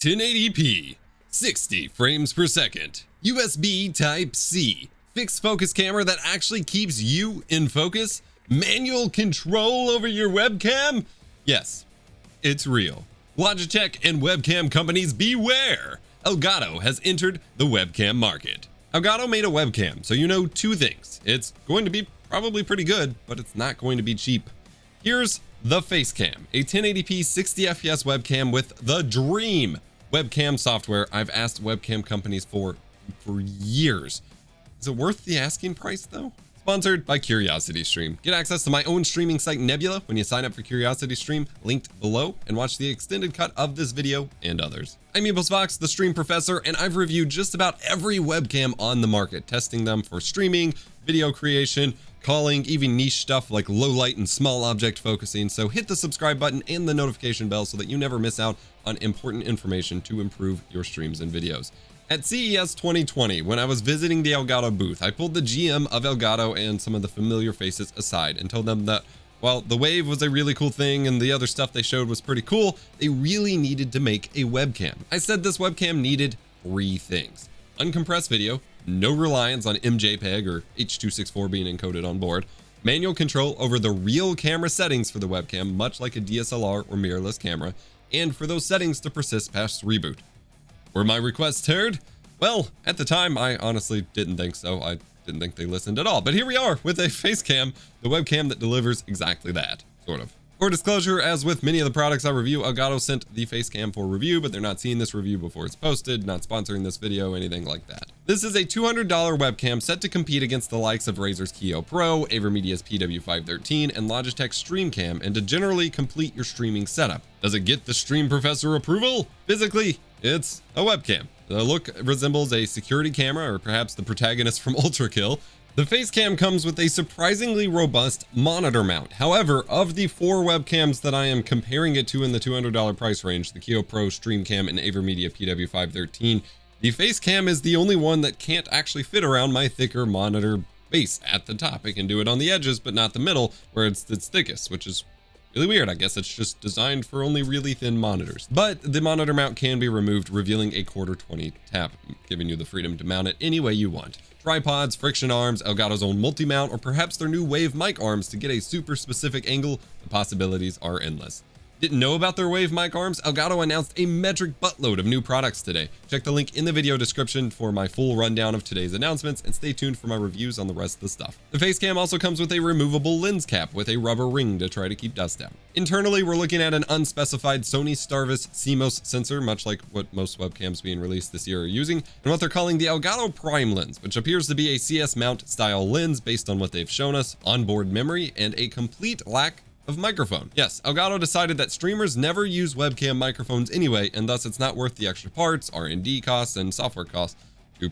1080p, 60 frames per second, USB Type-C, fixed focus camera that actually keeps you in focus, manual control over your webcam? Yes, it's real. Logitech and webcam companies beware! Elgato has entered the webcam market. Elgato made a webcam, so you know two things. It's going to be probably pretty good, but it's not going to be cheap. Here's the Facecam, a 1080p 60 FPS webcam with the dream webcam software I've asked webcam companies for years. Is it worth the asking price though? Sponsored by CuriosityStream. Get access to my own streaming site Nebula when you sign up for CuriosityStream, linked below, and watch the extended cut of this video and others. I'm EposVox, the stream professor, and I've reviewed just about every webcam on the market, testing them for streaming, video creation, calling, even niche stuff like low light and small object focusing. So hit the subscribe button and the notification bell so that you never miss out on important information to improve your streams and videos. At CES 2020, when I was visiting the Elgato booth, I pulled the GM of Elgato and some of the familiar faces aside and told them that while the Wave was a really cool thing and the other stuff they showed was pretty cool, they really needed to make a webcam. I said this webcam needed three things: uncompressed video, no reliance on MJPEG or H.264 being encoded on board, manual control over the real camera settings for the webcam, much like a DSLR or mirrorless camera, and for those settings to persist past reboot. Were my requests heard? Well, at the time, I honestly didn't think so. I didn't think they listened at all. But here we are with a Facecam, the webcam that delivers exactly that, sort of. For disclosure, as with many of the products I review, Elgato sent the Facecam for review, but they're not seeing this review before it's posted, not sponsoring this video, anything like that. This is a $200 webcam set to compete against the likes of Razer's Keo Pro, AverMedia's PW513, and Logitech's StreamCam, and to generally complete your streaming setup. Does it get the Stream Professor approval? Physically, it's a webcam. The look resembles a security camera or perhaps the protagonist from Ultra Kill. The Facecam comes with a surprisingly robust monitor mount. However, of the four webcams that I am comparing it to in the $200 price range, the Keo Pro, StreamCam, and AverMedia PW513, the Facecam is the only one that can't actually fit around my thicker monitor base at the top. It can do it on the edges, but not the middle where it's thickest, which is really weird. I guess it's just designed for only really thin monitors. But the monitor mount can be removed, revealing a 1/4-20 tap, giving you the freedom to mount it any way you want. Tripods, friction arms, Elgato's own multi-mount, or perhaps their new Wave mic arms to get a super specific angle. The possibilities are endless. Didn't know about their Wave mic arms? Elgato announced a metric buttload of new products today. Check the link in the video description for my full rundown of today's announcements, and stay tuned for my reviews on the rest of the stuff. The Facecam also comes with a removable lens cap with a rubber ring to try to keep dust down. Internally, we're looking at an unspecified Sony Starvis CMOS sensor, much like what most webcams being released this year are using, and what they're calling the Elgato Prime lens, which appears to be a CS mount style lens based on what they've shown us, onboard memory, and a complete lack of microphone. Yes, Elgato decided that streamers never use webcam microphones anyway, and thus it's not worth the extra parts, R&D costs, and software costs to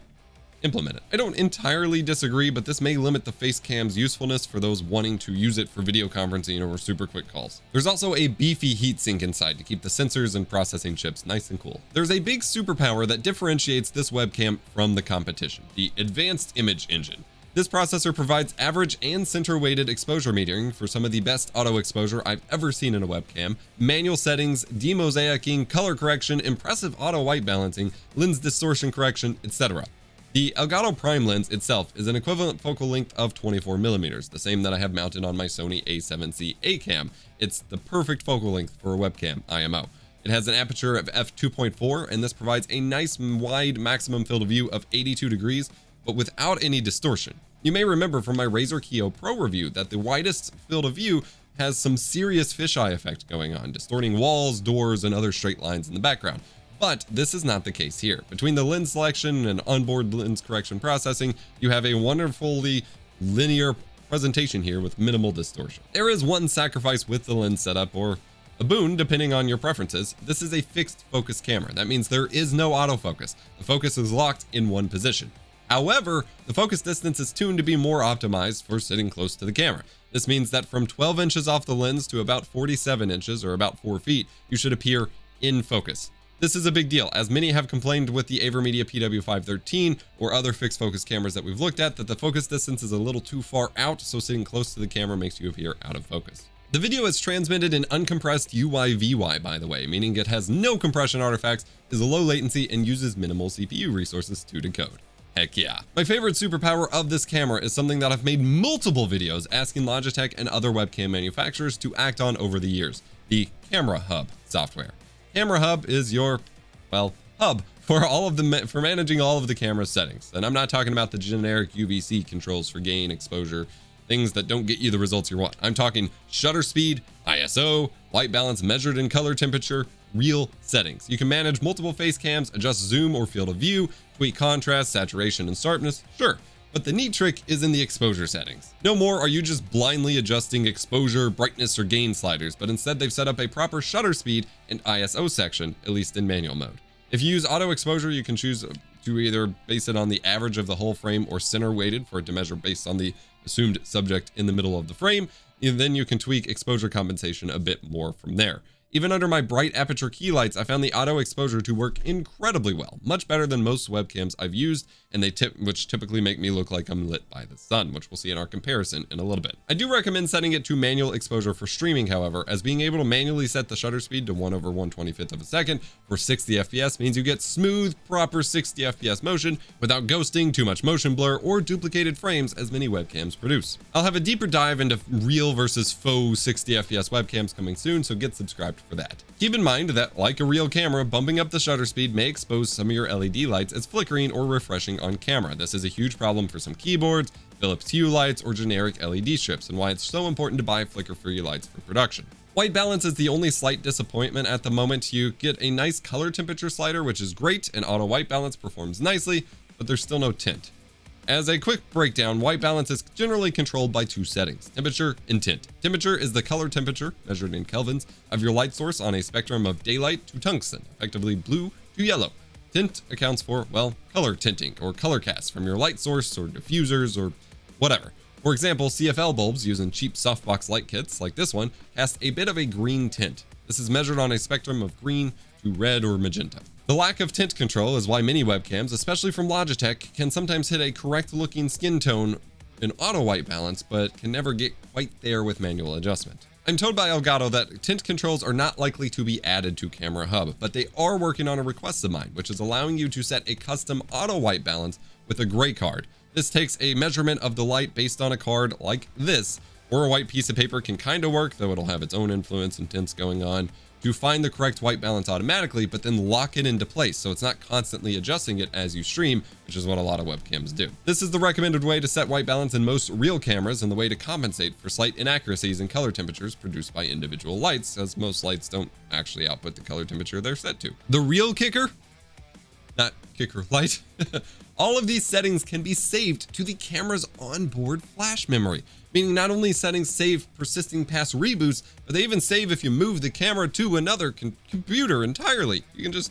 implement it. I don't entirely disagree, but this may limit the Facecam's usefulness for those wanting to use it for video conferencing or super quick calls. There's also a beefy heatsink inside to keep the sensors and processing chips nice and cool. There's a big superpower that differentiates this webcam from the competition: the Advanced Image Engine. This processor provides average and center-weighted exposure metering for some of the best auto exposure I've ever seen in a webcam, manual settings, demosaicing, color correction, impressive auto white balancing, lens distortion correction, etc. The Elgato Prime lens itself is an equivalent focal length of 24mm, the same that I have mounted on my Sony A7C A-Cam. It's the perfect focal length for a webcam, IMO. It has an aperture of f2.4, and this provides a nice wide maximum field of view of 82 degrees, but without any distortion. You may remember from my Razer Keo Pro review that the widest field of view has some serious fisheye effect going on, distorting walls, doors, and other straight lines in the background. But this is not the case here. Between the lens selection and onboard lens correction processing, you have a wonderfully linear presentation here with minimal distortion. There is one sacrifice with the lens setup, or a boon depending on your preferences. This is a fixed focus camera. That means there is no autofocus. The focus is locked in one position. However, the focus distance is tuned to be more optimized for sitting close to the camera. This means that from 12 inches off the lens to about 47 inches, or about 4 feet, you should appear in focus. This is a big deal, as many have complained with the AverMedia PW513 or other fixed focus cameras that we've looked at that the focus distance is a little too far out, so sitting close to the camera makes you appear out of focus. The video is transmitted in uncompressed UIVY, by the way, meaning it has no compression artifacts, is low latency, and uses minimal CPU resources to decode. Heck yeah. My favorite superpower of this camera is something that I've made multiple videos asking Logitech and other webcam manufacturers to act on over the years: the Camera Hub software. Camera Hub is your, well, hub for for managing all of the camera settings. And I'm not talking about the generic UVC controls for gain, exposure, things that don't get you the results you want. I'm talking shutter speed, ISO, white balance measured in color temperature, real settings. You can manage multiple face cams, adjust zoom or field of view, tweak contrast, saturation, and sharpness, sure. But the neat trick is in the exposure settings. No more are you just blindly adjusting exposure, brightness, or gain sliders, but instead they've set up a proper shutter speed and ISO section, at least in manual mode. If you use auto exposure, you can choose to either base it on the average of the whole frame or center weighted for it to measure based on the assumed subject in the middle of the frame. And then you can tweak exposure compensation a bit more from there. Even under my bright aperture key lights, I found the auto exposure to work incredibly well, much better than most webcams I've used, and which typically make me look like I'm lit by the sun, which we'll see in our comparison in a little bit. I do recommend setting it to manual exposure for streaming, however, as being able to manually set the shutter speed to 1/125th of a second for 60 FPS means you get smooth, proper 60 FPS motion without ghosting, too much motion blur, or duplicated frames as many webcams produce. I'll have a deeper dive into real versus faux 60 FPS webcams coming soon, so get subscribed for that. Keep in mind that, like a real camera, bumping up the shutter speed may expose some of your LED lights as flickering or refreshing on camera. This is a huge problem for some keyboards, Philips Hue lights, or generic LED strips, and why it's so important to buy flicker-free lights for production. White balance is the only slight disappointment at the moment. You get a nice color temperature slider, which is great, and auto white balance performs nicely, but there's still no tint. As a quick breakdown, white balance is generally controlled by two settings: temperature and tint. Temperature is the color temperature, measured in kelvins, of your light source on a spectrum of daylight to tungsten, effectively blue to yellow. Tint accounts for, well, color tinting or color cast from your light source or diffusers or whatever. For example, CFL bulbs using cheap softbox light kits like this one cast a bit of a green tint. This is measured on a spectrum of green to red or magenta. The lack of tint control is why many webcams, especially from Logitech, can sometimes hit a correct looking skin tone in auto white balance, but can never get quite there with manual adjustment. I'm told by Elgato that tint controls are not likely to be added to Camera Hub, but they are working on a request of mine, which is allowing you to set a custom auto white balance with a gray card. This takes a measurement of the light based on a card like this, or a white piece of paper can kind of work, though it'll have its own influence and tints going on, to find the correct white balance automatically, but then lock it into place so it's not constantly adjusting it as you stream, which is what a lot of webcams do. This is the recommended way to set white balance in most real cameras and the way to compensate for slight inaccuracies in color temperatures produced by individual lights, as most lights don't actually output the color temperature they're set to. The real kicker? Not kicker light. All of these settings can be saved to the camera's onboard flash memory, meaning not only settings save persisting past reboots, but they even save if you move the camera to another computer entirely. You can just...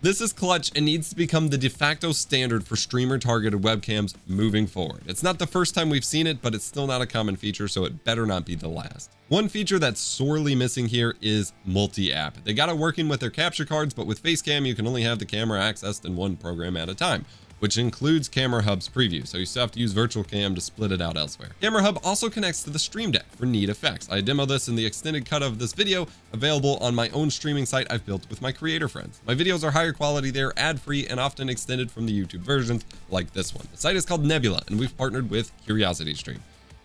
This is clutch and needs to become the de facto standard for streamer targeted webcams moving forward. It's not the first time we've seen it, but it's still not a common feature, so it better not be the last. One feature that's sorely missing here is multi-app. They got it working with their capture cards, but with Facecam, you can only have the camera accessed in one program at a time, which includes Camera Hub's preview, so you still have to use Virtual Cam to split it out elsewhere. Camera Hub also connects to the Stream Deck for neat effects. I demo this in the extended cut of this video, available on my own streaming site I've built with my creator friends. My videos are higher quality there, ad-free, and often extended from the YouTube versions, like this one. The site is called Nebula, and we've partnered with CuriosityStream.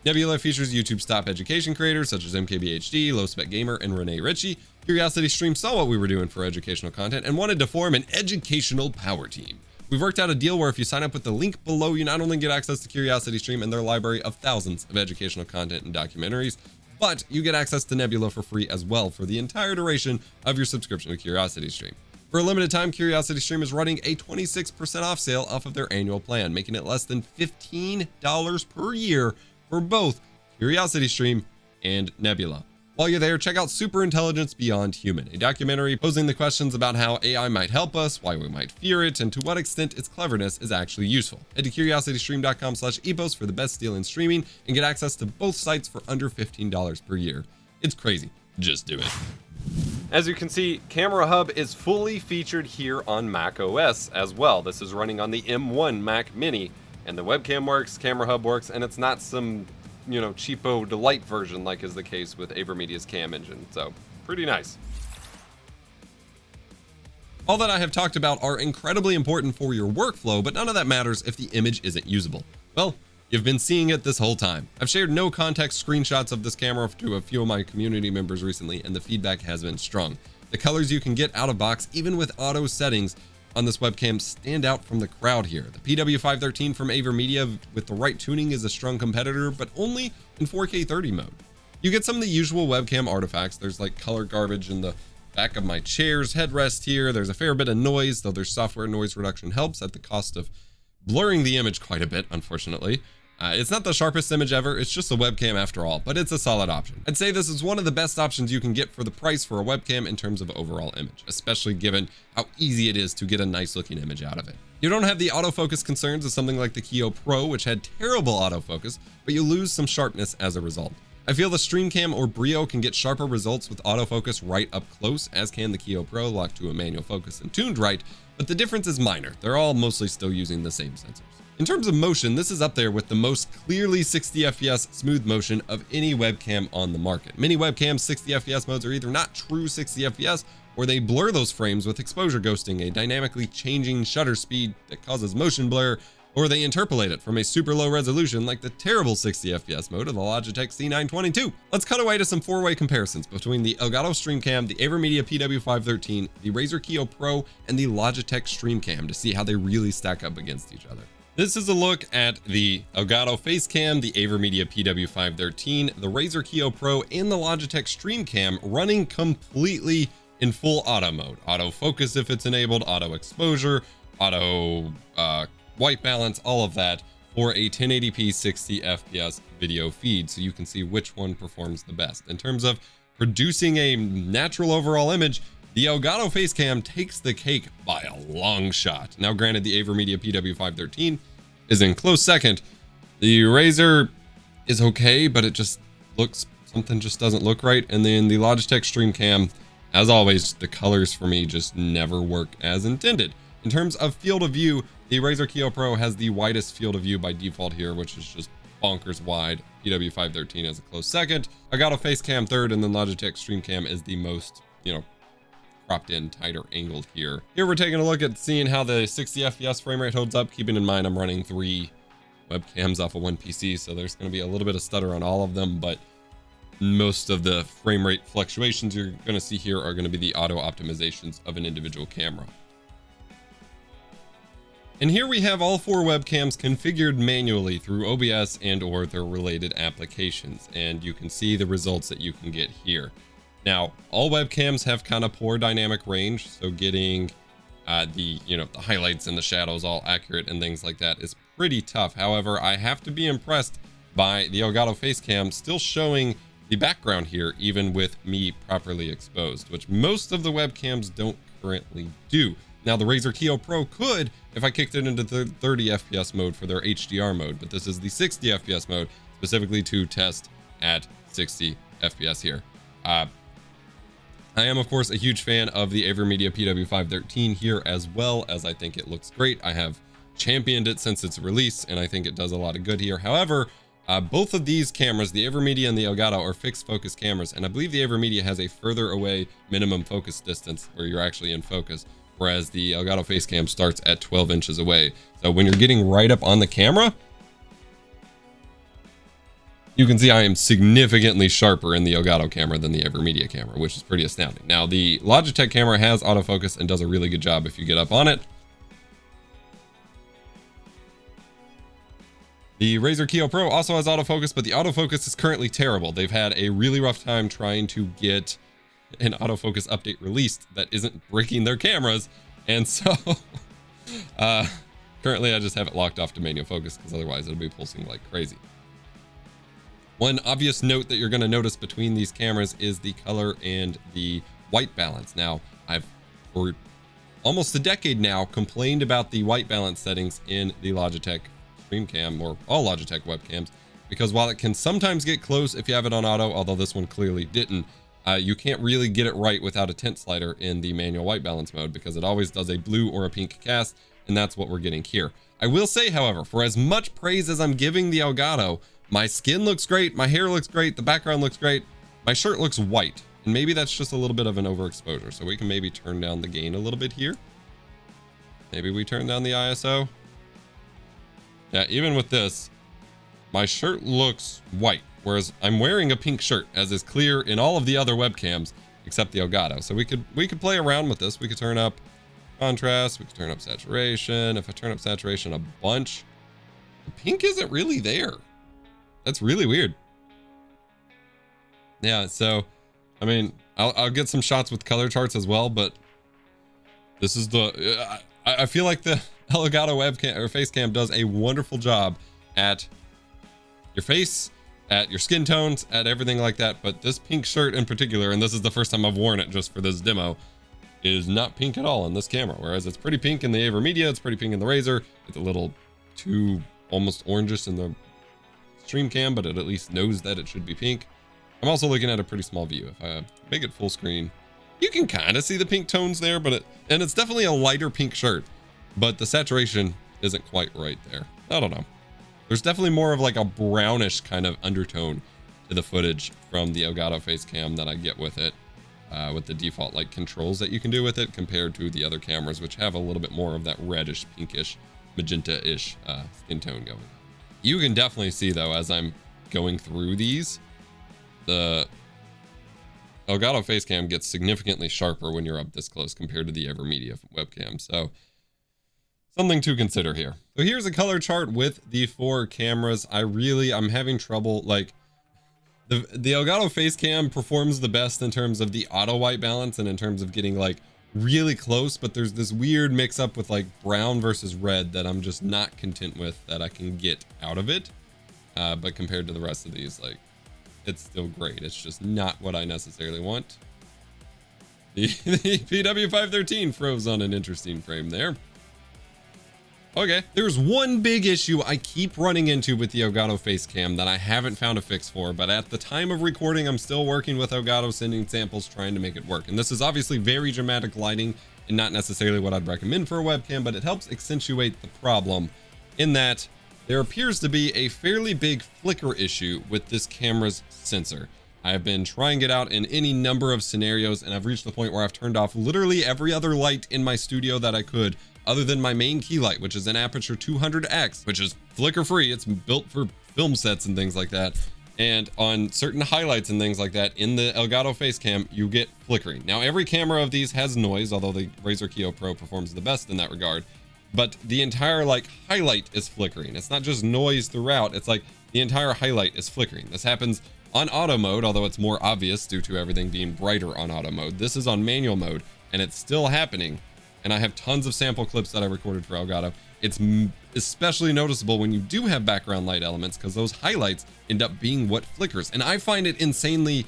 Nebula features YouTube's top education creators such as MKBHD, Low Spec Gamer, and Renee Ritchie. CuriosityStream saw what we were doing for educational content and wanted to form an educational power team. We've worked out a deal where if you sign up with the link below, you not only get access to CuriosityStream and their library of thousands of educational content and documentaries, but you get access to Nebula for free as well for the entire duration of your subscription to CuriosityStream. For a limited time, CuriosityStream is running a 26% off sale off of their annual plan, making it less than $15 per year for both CuriosityStream and Nebula. While you're there, check out Super Intelligence Beyond Human, a documentary posing the questions about how AI might help us, why we might fear it, and to what extent its cleverness is actually useful. Head to curiositystream.com/epos for the best deal in streaming and get access to both sites for under $15 per year. It's crazy. Just do it. As you can see, Camera Hub is fully featured here on macOS as well. This is running on the M1 Mac Mini, and the webcam works, Camera Hub works, and it's not some cheapo to light version, like is the case with AverMedia's cam engine. So pretty nice. All that I have talked about are incredibly important for your workflow, but none of that matters if the image isn't usable. Well, you've been seeing it this whole time. I've shared no context screenshots of this camera to a few of my community members recently, and the feedback has been strong. The colors you can get out of box, even with auto settings on this webcam, stand out from the crowd here. The PW513 from AverMedia with the right tuning is a strong competitor, but only in 4K 30 mode. You get some of the usual webcam artifacts. There's like color garbage in the back of my chair's headrest here. There's a fair bit of noise, though their software noise reduction helps at the cost of blurring the image quite a bit, unfortunately. It's not the sharpest image ever, it's just a webcam after all, but it's a solid option. I'd say this is one of the best options you can get for the price for a webcam in terms of overall image, especially given how easy it is to get a nice looking image out of it. You don't have the autofocus concerns of something like the Keo Pro, which had terrible autofocus, but you lose some sharpness as a result. I feel the StreamCam or Brio can get sharper results with autofocus right up close, as can the Keo Pro locked to a manual focus and tuned right, but the difference is minor. They're all mostly still using the same sensors. In terms of motion, this is up there with the most clearly 60 FPS smooth motion of any webcam on the market. Many webcams 60 FPS modes are either not true 60 FPS or they blur those frames with exposure ghosting, a dynamically changing shutter speed that causes motion blur, or they interpolate it from a super low resolution like the terrible 60 FPS mode of the Logitech C922. Let's cut away to some four-way comparisons between the Elgato StreamCam, the AverMedia PW513, the Razer Keo Pro, and the Logitech StreamCam to see how they really stack up against each other. This is a look at the Elgato Facecam, the AverMedia PW513, the Razer Keo Pro, and the Logitech StreamCam running completely in full auto mode. Auto focus if it's enabled, auto exposure, auto white balance, all of that for a 1080p 60 FPS video feed, so you can see which one performs the best. In terms of producing a natural overall image, the Elgato Facecam takes the cake by a long shot. Now granted, the AverMedia PW513 is in close second. The Razer is okay, but it just looks, something just doesn't look right. And then the Logitech StreamCam, as always, the colors for me just never work as intended. In terms of field of view, the Razer Keo Pro has the widest field of view by default here, which is just bonkers wide. PW513 is a close second. Elgato Facecam third, and then Logitech StreamCam is the most, cropped in, tighter angled here. Here we're taking a look at seeing how the 60 FPS frame rate holds up, keeping in mind I'm running 3 webcams off of one PC, so there's going to be a little bit of stutter on all of them, but most of the frame rate fluctuations you're going to see here are going to be the auto optimizations of an individual camera. And here we have all 4 webcams configured manually through OBS and or their related applications, and you can see the results that you can get here. Now, all webcams have kind of poor dynamic range, so getting the highlights and the shadows all accurate and things like that is pretty tough. However, I have to be impressed by the Elgato Facecam still showing the background here, even with me properly exposed, which most of the webcams don't currently do. Now, the Razer Keo Pro could if I kicked it into the 30 FPS mode for their HDR mode, but this is the 60 FPS mode specifically to test at 60 FPS here. I am, of course, a huge fan of the AverMedia PW513 here, as well as I think it looks great. I have championed it since its release, and I think it does a lot of good here. However, both of these cameras, the AverMedia and the Elgato, are fixed focus cameras, and I believe the AverMedia has a further away minimum focus distance where you're actually in focus, whereas the Elgato Facecam starts at 12 inches away. So when you're getting right up on the camera, you can see I am significantly sharper in the Elgato camera than the AverMedia camera, which is pretty astounding. Now, the Logitech camera has autofocus and does a really good job if you get up on it. The Razer Keo Pro also has autofocus, but the autofocus is currently terrible. They've had a really rough time trying to get an autofocus update released that isn't breaking their cameras, and so currently I just have it locked off to manual focus because otherwise it'll be pulsing like crazy. One obvious note that you're going to notice between these cameras is the color and the white balance. Now, I've for almost a decade now complained about the white balance settings in the Logitech StreamCam, or all Logitech webcams, because while it can sometimes get close if you have it on auto, although this one clearly didn't, you can't really get it right without a tint slider in the manual white balance mode, because it always does a blue or a pink cast, and that's what we're getting here. I will say, however, for as much praise as I'm giving the Elgato, My skin looks great. My hair looks great. The background looks great. My shirt looks white. And maybe that's just a little bit of an overexposure. So we can maybe turn down the gain a little bit here. Maybe we turn down the ISO. Yeah, even with this, my shirt looks white. Whereas I'm wearing a pink shirt, as is clear in all of the other webcams, except the Elgato. So we could play around with this. We could turn up contrast. We could turn up saturation. If I turn up saturation a bunch, the pink isn't really there. That's really weird. Yeah, so, I mean, I'll get some shots with color charts as well, but this is the, I feel like the Elgato webcam or Facecam does a wonderful job at your face, at your skin tones, at everything like that. But this pink shirt in particular, and this is the first time I've worn it just for this demo, is not pink at all in this camera. Whereas it's pretty pink in the AverMedia, it's pretty pink in the Razor. It's a little too almost orangish in the stream cam, but it at least knows that it should be pink. I'm also looking at a pretty small view. If I make it full screen, you can kind of see the pink tones there, but it's definitely a lighter pink shirt, but the saturation isn't quite right there. I don't know. There's definitely more of like a brownish kind of undertone to the footage from the Elgato Facecam that I get with it, with the default like controls that you can do with it compared to the other cameras, which have a little bit more of that reddish, pinkish, magenta-ish skin tone going on. You can definitely see though, as I'm going through these, the Elgato Facecam gets significantly sharper when you're up this close compared to the AverMedia webcam. So something to consider here. So here's a color chart with the 4 cameras. I'm having trouble, like the Elgato Facecam performs the best in terms of the auto white balance and in terms of getting like really close, but there's this weird mix up with like brown versus red that I'm just not content with that I can get out of it. But compared to the rest of these, like, it's still great. It's just not what I necessarily want. The PW513 froze on an interesting frame there. Okay, there's one big issue I keep running into with the Elgato Facecam that I haven't found a fix for, but at the time of recording, I'm still working with Elgato, sending samples, trying to make it work. And this is obviously very dramatic lighting and not necessarily what I'd recommend for a webcam, but it helps accentuate the problem in that there appears to be a fairly big flicker issue with this camera's sensor. I have been trying it out in any number of scenarios, and I've reached the point where I've turned off literally every other light in my studio that I could, other than my main key light, which is an aperture 200x, which is flicker free. It's built for film sets and things like that. And on certain highlights and things like that in the Elgato Facecam, you get flickering. Now, every camera of these has noise, although the Razer Kiyo Pro performs the best in that regard. But the entire like highlight is flickering. It's not just noise throughout. It's like the entire highlight is flickering. This happens on auto mode, although it's more obvious due to everything being brighter on auto mode. This is on manual mode, and it's still happening. And I have tons of sample clips that I recorded for Elgato. It's especially noticeable when you do have background light elements, because those highlights end up being what flickers. And I find it insanely,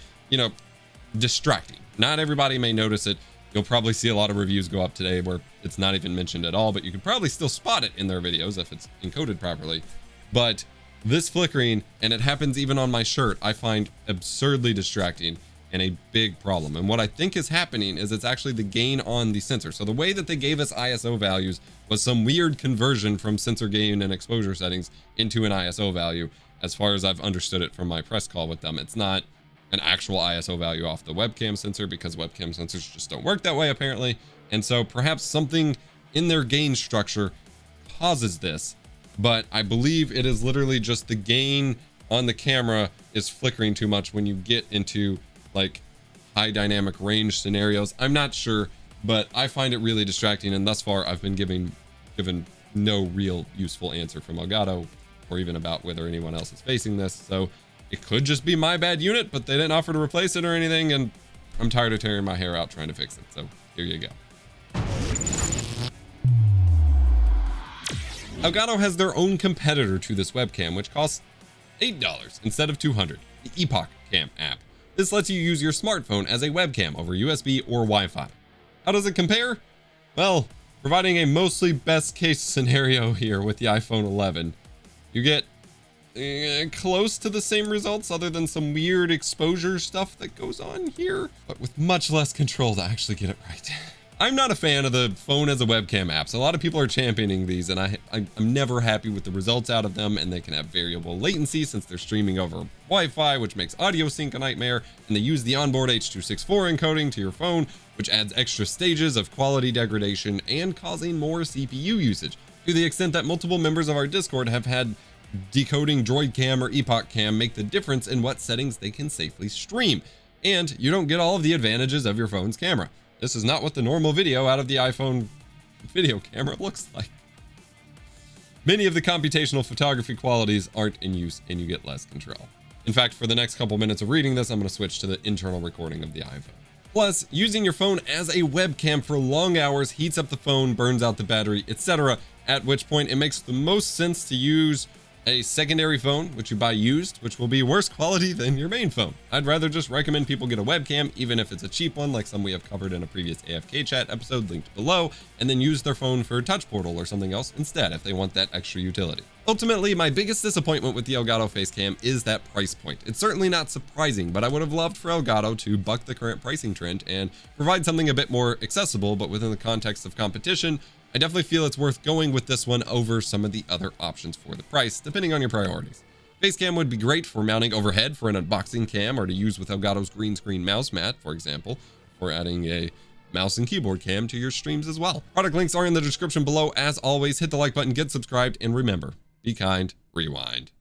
distracting. Not everybody may notice it. You'll probably see a lot of reviews go up today where it's not even mentioned at all, but you can probably still spot it in their videos if it's encoded properly. But this flickering, and it happens even on my shirt, I find absurdly distracting and a big problem. And what I think is happening is it's actually the gain on the sensor. So the way that they gave us ISO values was some weird conversion from sensor gain and exposure settings into an ISO value. As far as I've understood it from my press call with them, it's not an actual ISO value off the webcam sensor, because webcam sensors just don't work that way apparently. And so perhaps something in their gain structure causes this, but I believe it is literally just the gain on the camera is flickering too much when you get into like high dynamic range scenarios. I'm not sure, but I find it really distracting, and thus far I've been given no real useful answer from Elgato or even about whether anyone else is facing this. So it could just be my bad unit, but they didn't offer to replace it or anything, and I'm tired of tearing my hair out trying to fix it. So here you go. Elgato has their own competitor to this webcam, which costs $8 instead of $200, the EpocCam app. This lets you use your smartphone as a webcam over USB or Wi-Fi. How does it compare? Well, providing a mostly best case scenario here with the iPhone 11, you get close to the same results other than some weird exposure stuff that goes on here, but with much less control to actually get it right. I'm not a fan of the phone as a webcam apps. A lot of people are championing these, and I'm never happy with the results out of them, and they can have variable latency since they're streaming over Wi-Fi, which makes audio sync a nightmare, and they use the onboard H.264 encoding to your phone, which adds extra stages of quality degradation and causing more CPU usage, to the extent that multiple members of our Discord have had decoding DroidCam or EpocCam make the difference in what settings they can safely stream, and you don't get all of the advantages of your phone's camera. This is not what the normal video out of the iPhone video camera looks like. Many of the computational photography qualities aren't in use, and you get less control. In fact, for the next couple minutes of reading this, I'm going to switch to the internal recording of the iPhone. Plus, using your phone as a webcam for long hours heats up the phone, burns out the battery, etc., at which point it makes the most sense to use a secondary phone, which you buy used, which will be worse quality than your main phone. I'd rather just recommend people get a webcam, even if it's a cheap one, like some we have covered in a previous AFK chat episode linked below, and then use their phone for Touch Portal or something else instead if they want that extra utility. Ultimately, my biggest disappointment with the Elgato Facecam is that price point. It's certainly not surprising, but I would have loved for Elgato to buck the current pricing trend and provide something a bit more accessible, but within the context of competition. I definitely feel it's worth going with this one over some of the other options for the price, depending on your priorities. Facecam would be great for mounting overhead for an unboxing cam, or to use with Elgato's green screen mouse mat, for example, for adding a mouse and keyboard cam to your streams as well. Product links are in the description below. As always, hit the like button, get subscribed, and remember, be kind, rewind.